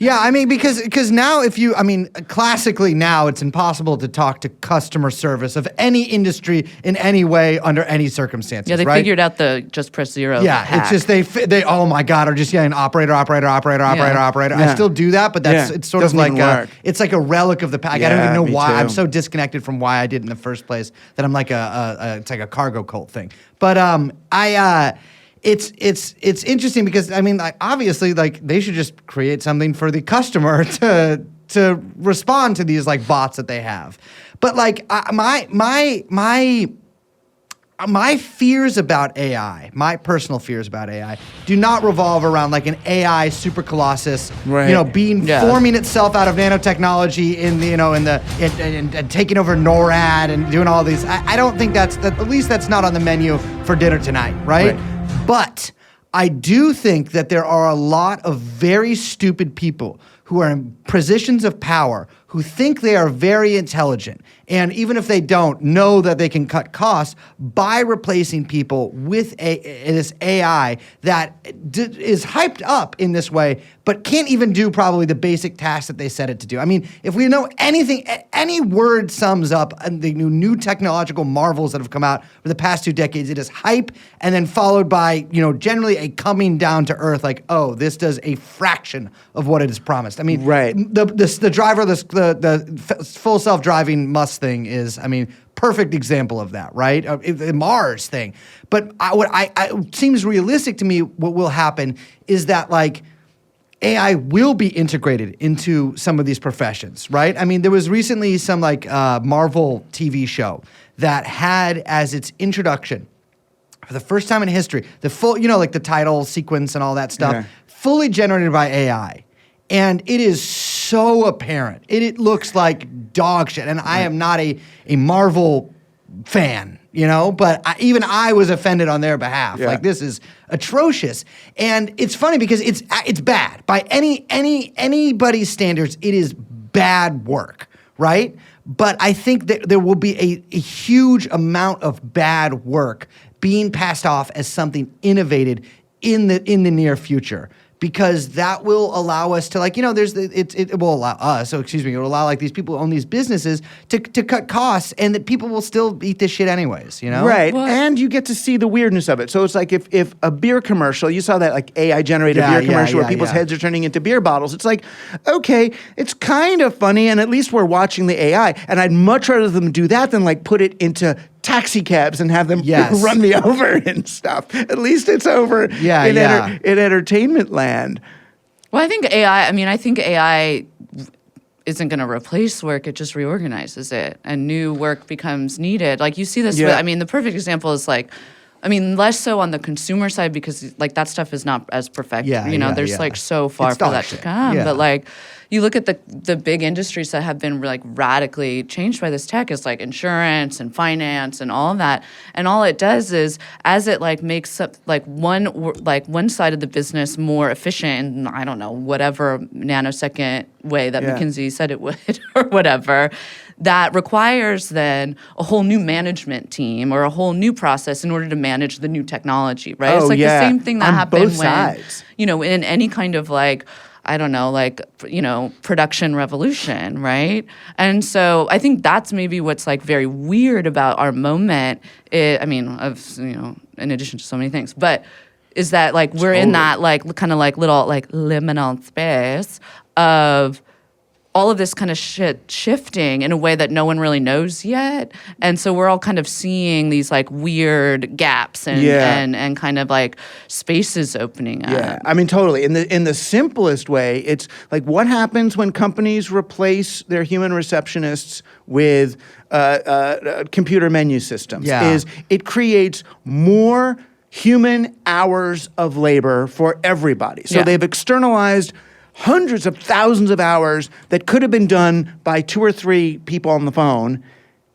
Yeah, I mean, because now classically now it's impossible to talk to customer service of any industry in any way under any circumstances. Yeah, they right? figured out the just press zero. Yeah, hack. it's just they oh my God, are just yelling operator. Yeah. I still do that, but it's sort of Doesn't like even work. it's like a relic of the past. I don't Yeah, even know me why. too. I'm so disconnected from why I did it in the first place that I'm like it's like a cargo cult thing. But it's interesting because I mean, like, obviously, like they should just create something for the customer to respond to these like bots that they have. But like my fears about AI, my personal fears about AI, do not revolve around like an AI super colossus, Right. forming itself out of nanotechnology and taking over NORAD and doing all these. I don't think at least that's not on the menu for dinner tonight, right? But I do think that there are a lot of very stupid people who are in positions of power who think they are very intelligent, and even if they don't, know that they can cut costs by replacing people with this AI that is hyped up in this way, but can't even do probably the basic tasks that they set it to do. I mean, if we know anything, any word sums up the new technological marvels that have come out over the past 2 decades, it is hype and then followed by, generally a coming down to earth, like, oh, this does a fraction of what it is promised. I mean, Right. the driver, the full self-driving Musk thing is, I mean, perfect example of that, right? The Mars thing. But it seems realistic to me what will happen is that, like, AI will be integrated into some of these professions, right? I mean, there was recently some, like, Marvel TV show that had as its introduction, for the first time in history, the full, like the title sequence and all that stuff, fully generated by AI. And it is so apparent. It looks like dog shit. And I am not a Marvel fan, but even I was offended on their behalf. Yeah. Like, this is atrocious. And it's funny because it's bad. By anybody's standards, it is bad work, right? But I think that there will be a huge amount of bad work being passed off as something innovated in the near future. Because that will allow us to, like, it will allow us, it will allow, like, these people who own these businesses to cut costs, and that people will still eat this shit anyways, Right, What? and you get to see the weirdness of it. So it's like if a beer commercial, you saw that, like, AI-generated beer commercial where people's heads are turning into beer bottles. It's like, okay, it's kind of funny, and at least we're watching the AI, and I'd much rather them do that than, like, put it into taxi cabs and have them run me over and stuff. At least it's over in entertainment land. Well, I think AI isn't going to replace work. It just reorganizes it, and new work becomes needed. Like, you see this with, the perfect example is, like, less so on the consumer side because, like, that stuff is not as perfect. There's like so far for that to come. Yeah. But, like, you look at the big industries that have been, like, radically changed by this tech is, like, insurance and finance and all of that. And all it does is, as it, like, makes up, like, one side of the business more efficient in, I don't know, whatever nanosecond way that McKinsey said it would or whatever, that requires then a whole new management team or a whole new process in order to manage the new technology, right? It's like the same thing that happened both sides. in any kind of, like, I don't know, like, production revolution, right? And so I think that's maybe what's, like, very weird about our moment. In addition to so many things, but is that, like, we're in that, like, kind of, like, little, like, liminal space of all of this kind of shit shifting in a way that no one really knows yet. And so we're all kind of seeing these, like, weird gaps and kind of, like, spaces opening up. Yeah, I mean, totally. In the simplest way, it's like, what happens when companies replace their human receptionists with computer menu systems? Is it creates more human hours of labor for everybody. So they've externalized hundreds of thousands of hours that could have been done by 2 or 3 people on the phone,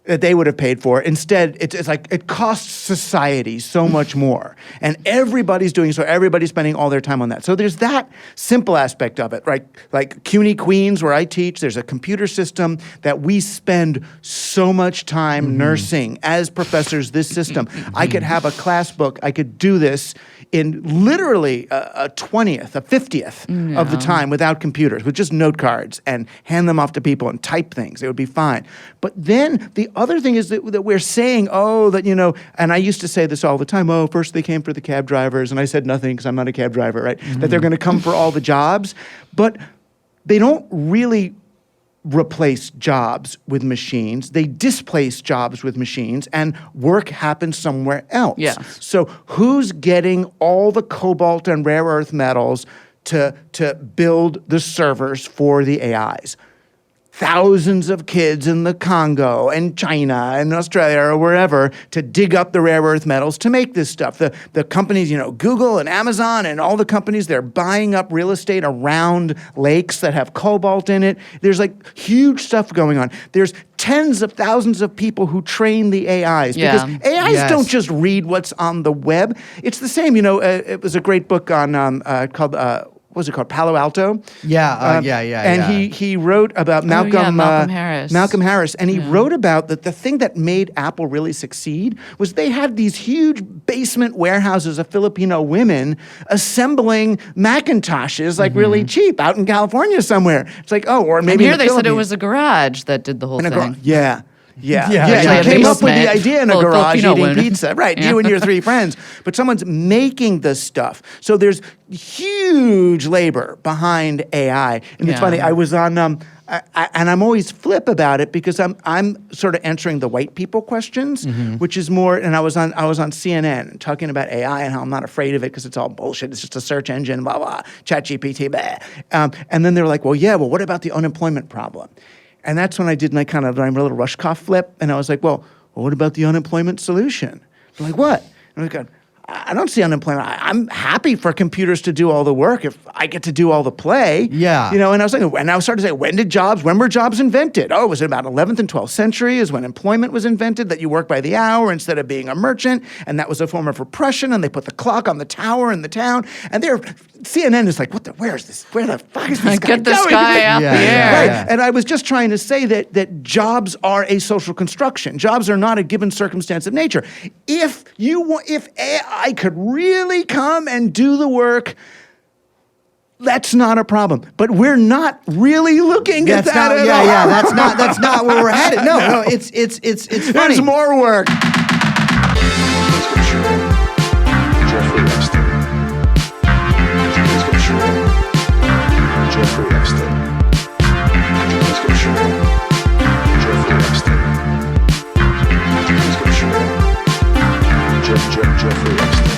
that they would have paid for. Instead, it's like it costs society so much more. And everybody's doing so. Everybody's spending all their time on that. So there's that simple aspect of it, right? Like CUNY Queens, where I teach, there's a computer system that we spend so much time nursing as professors, this system. I could have a class book. I could do this in literally a 20th, a 50th of the time without computers, with just note cards and hand them off to people and type things. It would be fine. But then the other thing is that we're saying, and I used to say this all the time, first they came for the cab drivers, and I said nothing because I'm not a cab driver, right? That they're going to come for all the jobs. But they don't really replace jobs with machines. They displace jobs with machines, and work happens somewhere else. Yes. So who's getting all the cobalt and rare earth metals to build the servers for the AIs? Thousands of kids in the Congo and China and Australia or wherever to dig up the rare earth metals to make this stuff. The companies, Google and Amazon and all the companies, they're buying up real estate around lakes that have cobalt in it. There's like huge stuff going on. There's tens of thousands of people who train the AIs because AIs don't just read what's on the web. It's the same. It was a great book on called. What was it called? Palo Alto? And he wrote about Malcolm Harris. Malcolm Harris. And he wrote about that the thing that made Apple really succeed was they had these huge basement warehouses of Filipino women assembling Macintoshes like really cheap out in California somewhere. It's like, or maybe and here they said it was a garage that did the whole thing. You Actually, came up with the idea in a garage Filipino eating women. pizza. Right, you and your three friends. But someone's making this stuff. So there's huge labor behind AI. And it's funny, I was on, and I'm always flip about it because I'm sort of answering the white people questions, which is more, and I was on CNN talking about AI and how I'm not afraid of it because it's all bullshit. It's just a search engine, blah, blah, ChatGPT, blah. And then they're like, well, what about the unemployment problem? And that's when I did my kind of a little Rushkoff flip. And I was like, well, what about the unemployment solution? They're like, what? And I go, I don't see unemployment. I'm happy for computers to do all the work if I get to do all the play. Yeah. And I was like, and I started to say, when were jobs invented? Oh, was it about 11th and 12th century is when employment was invented, that you work by the hour instead of being a merchant. And that was a form of repression. And they put the clock on the tower in the town. And CNN is like, where is this? Where the fuck is this guy Get this going? guy out the air. Right. And I was just trying to say that jobs are a social construction. Jobs are not a given circumstance of nature. If AI could really come and do the work, that's not a problem. But we're not really looking at that at all. That's not where we're headed. No, it's funny. There's more work. Jeffrey Epstein.